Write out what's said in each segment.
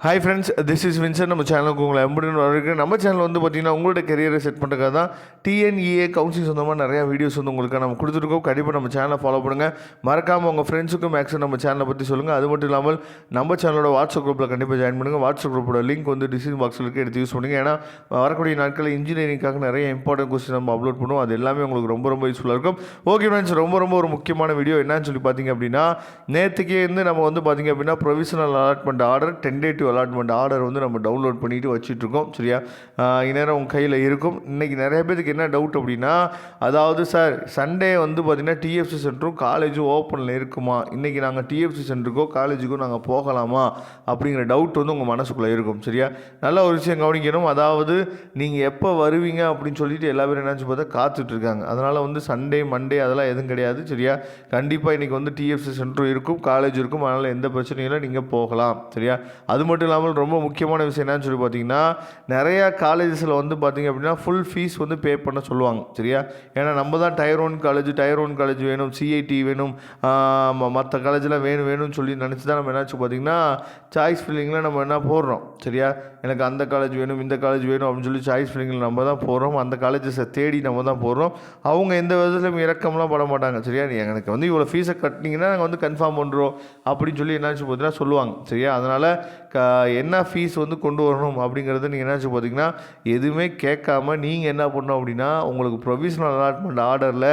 Hi friends, this is Vinson. நம்ம சேனலுக்கு உங்களை எம்புன்னு வரவேற்கிறேன். நம்ம சேனல் வந்து பார்த்தீங்கன்னா உங்களோட கெரியரை செட் பண்ணுறதுக்காக தான் டிஎன்இஏ கவுன்சிலிங் சொந்தமாக நிறையா வீடியோஸ் வந்து உங்களுக்கு நம்ம கொடுத்துருக்கோம். கண்டிப்பாக நம்ம சேனலை ஃபாலோ பண்ணுங்கள். மறக்காமல் உங்கள் ஃப்ரெண்ட்ஸுக்கும் மேக்ஸிமம் நம்ம சேனலை பற்றி சொல்லுங்கள். அது மட்டும் இல்லாமல் நம்ம சேனலோட வாட்ஸ்அப் குரூப்பில் கண்டிப்பாக ஜாயின் பண்ணுங்கள். வாட்ஸ்அப் குரூப்போட லிங்க் வந்து டிஸ்கிரிப்ஷன் பாக்ஸில் இருக்க எடுத்து யூஸ் பண்ணுங்கள். ஏன்னா வரக்கூடிய நாட்களில் இன்ஜினியரிங்காக நிறைய இம்பார்ட்டன்ட் கொஸ்டின் நம்ம அப்லோட் பண்ணுவோம். அது எல்லாமே உங்களுக்கு ரொம்ப ரொம்ப யூஸ்ஃபுல்லாக இருக்கும். ஓகே ஃப்ரெண்ட்ஸ், ரொம்ப ஒரு முக்கியமான வீடியோ என்னன்னு சொல்லி பார்த்தீங்க அப்படின்னா, நேற்றுக்கே இருந்து நம்ம வந்து பார்த்தீங்க அப்படின்னா provisional allotment order, tentative allotment order வந்து நம்ம டவுன்லோட் பண்ணிட்டு வச்சுட்ருக்கோம். சரியா, இந்நேரம் உங்கள் கையில் இருக்கும். இன்றைக்கி நிறைய பேருக்கு என்ன டவுட் அப்படின்னா, அதாவது சார் சண்டே வந்து பார்த்திங்கன்னா டிஎஃப்சி சென்டரும் காலேஜும் ஓப்பனில் இருக்குமா, இன்றைக்கி நாங்கள் டிஎஃப்சி சென்டருக்கோ காலேஜுக்கோ நாங்கள் போகலாமா அப்படிங்கிற டவுட் வந்து உங்கள் மனசுக்குள்ளே இருக்கும். சரியா, நல்ல ஒரு விஷயம் கவனிக்கணும். அதாவது நீங்கள் எப்போ வருவீங்க அப்படின்னு சொல்லிட்டு எல்லா பேரும் என்னாச்சு பார்த்தா காத்துட்ருக்காங்க. அதனால் வந்து சண்டே மண்டே அதெல்லாம் எதுவும் கிடையாது. சரியா, கண்டிப்பாக இன்றைக்கி வந்து டிஎஃப்சி சென்டரும் இருக்கும், காலேஜ் இருக்கும். அதனால் எந்த பிரச்சனையும் இல்லை, நீங்கள் போகலாம். சரியா, அது மட்டும் இல்லாமல் ரொம்ப முக்கியமான விஷயம் என்னன்னு சொல்லி பார்த்தீங்கன்னா, நிறையா காலேஜஸில் வந்து பார்த்திங்க அப்படின்னா ஃபுல் ஃபீஸ் வந்து பே பண்ண சொல்லுவாங்க. சரியா, ஏன்னா நம்ம தான் டயர் ஒன் காலேஜ் வேணும், சிஐடி வேணும், மற்ற காலேஜெலாம் வேணும்னு சொல்லி நினச்சி தான் நம்ம என்னாச்சு பார்த்திங்கன்னா சாய்ஸ் ஃபில்லிங்கில் நம்ம என்ன போடுறோம். சரியா, எனக்கு அந்த காலேஜ் வேணும், இந்த காலேஜ் வேணும் அப்படின்னு சொல்லி சாய்ஸ் ஃபில்லிங்கில் நம்ம தான் போடுறோம். அந்த காலேஜஸை தேடி நம்ம தான் போடுறோம். அவங்க எந்த விதத்துலையும் இறக்கம்லாம் பட மாட்டாங்க. சரியா, எனக்கு வந்து இவ்வளோ ஃபீஸை கட்டினீங்கன்னா நாங்கள் வந்து கன்ஃபார்ம் பண்ணுறோம் அப்படின்னு சொல்லி என்னாச்சு பார்த்தீங்கன்னா சொல்லுவாங்க. சரியா, அதனால் என்ன ஃபீஸ் வந்து கொண்டு வரணும் அப்படிங்கிறது நீங்கள் என்னாச்சு பார்த்தீங்கன்னா எதுவுமே கேட்காம நீங்கள் என்ன பண்ணணும் அப்படின்னா, உங்களுக்கு ப்ரொவிஷனல் அலாட்மெண்ட் ஆர்டரில்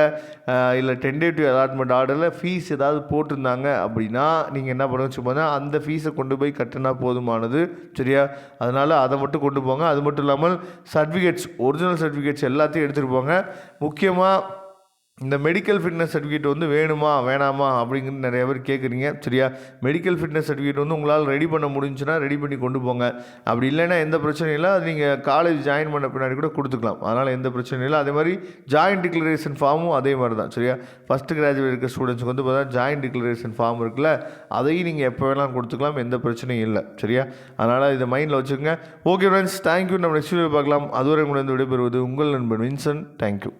இல்லை டென்டேட்டிவ் அலாட்மெண்ட் ஆர்டரில் ஃபீஸ் ஏதாவது போட்டிருந்தாங்க அப்படின்னா நீங்கள் என்ன பண்ணுன்னு பார்த்தா அந்த ஃபீஸை கொண்டு போய் கட்டினா போதுமானது. சரியா, அதனால் அதை மட்டும் கொண்டு போங்க. அது மட்டும் இல்லாமல் சர்டிஃபிகேட்ஸ், ஒரிஜினல் சர்டிஃபிகேட்ஸ் எல்லாத்தையும் எடுத்துகிட்டு போங்க. முக்கியமாக இந்த மெடிக்கல் ஃபிட்னஸ் சர்டிஃபிகேட் வந்து வேணுமா வேணாமா அப்படிங்கிறது நிறைய பேர் கேட்குறீங்க. சரியா, மெடிக்கல் ஃபிட்னஸ் சர்டிஃபிகேட் வந்து உங்களால் ரெடி பண்ண முடிஞ்சுன்னா ரெடி பண்ணி கொண்டு போங்க. அப்படி இல்லைன்னா எந்த பிரச்சனையும் இல்லை, அது நீங்கள் காலேஜ் ஜாயின் பண்ண பின்னாடி கூட கொடுத்துக்கலாம். அதனால் எந்த பிரச்சனையும் இல்லை. அதே மாதிரி ஜாயின்ட் டிக்ளரேஷன் ஃபார்மும் அதே மாதிரி தான். சரியா, ஃபஸ்ட்டு கிராஜுவேட் இருக்க ஸ்டூடெண்ட்ஸுக்கு வந்து பார்த்தா ஜாயின்ட் டிக்ளரேஷன் ஃபார்ம் இருக்குல்ல, அதையும் நீங்கள் எப்போ வேணாலும் கொடுத்துக்கலாம், எந்த பிரச்சனையும் இல்லை. சரியா, அதனால் இதை மைண்டில் வச்சுக்கோங்க. Okay friends, thank you. நம்ம நெக்ஸ்ட் வீடியோ பார்க்கலாம். அதுவரை உங்களிடம் விடைபெறுவது உங்கள் நண்பன் வின்சன். தேங்க்யூ.